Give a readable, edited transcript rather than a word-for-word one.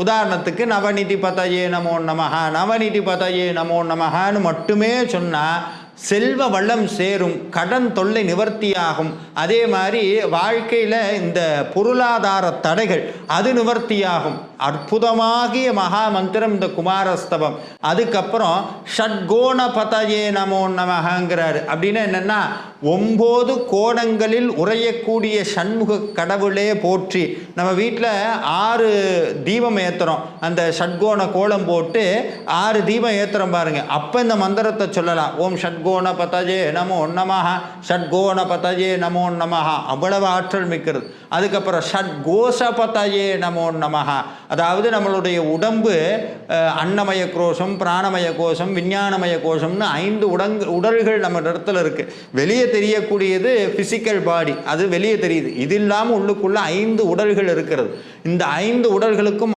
உதாரணத்துக்கு நவநிதி பதயே நமோ நமஹ, நவநிதி பதயே நமோ நமஹன்னு மட்டுமே சொன்னால் செல்வ வளம் சேரும், கடன் தொல்லை நிவர்த்தியாகும். அதே மாதிரி வாழ்க்கையில் இந்த பொருளாதார தடைகள் அது நிவர்த்தியாகும். அற்புதமாகிய மகா மந்திரம் இந்த குமாரஸ்தவம். அதுக்கப்புறம் ஷட்கோண பதயே நமோ நமஹங்கிறாரு. அப்படின்னா என்னென்னா 9 கோணங்களில் உறையக்கூடிய சண்முக கடவுளே போற்றி. நம்ம வீட்டில் 6 தீபம் ஏற்றுறோம், அந்த ஷட்கோண கோலம் போட்டு 6 தீபம் ஏற்றுறோம் பாருங்க. அப்போ இந்த மந்திரத்தை சொல்லலாம். ஓம் ஷட்கோண பதயே நமோ நமஹ, ஷட்கோண பதயே நமோ நமஹ. அவ்வளவு ஆற்றல் மிக்கிறது. அதுக்கப்புறம் ஷட்கோஷ பதயே நமோ நமஹ, அதாவது நம்மளுடைய உடம்பு அன்னமய கோஷம், பிராணமய கோஷம், விஞ்ஞானமய கோஷம்னு 5 உடல்கள் நம்ம இடத்துல இருக்குது. வெளியே தெரியக்கூடியது ஃபிசிக்கல் பாடி, அது வெளியே தெரியுது. இது இல்லாமல் உள்ளுக்குள்ள 5 உடல்கள் இருக்கிறது. இந்த 5 உடல்களுக்கும்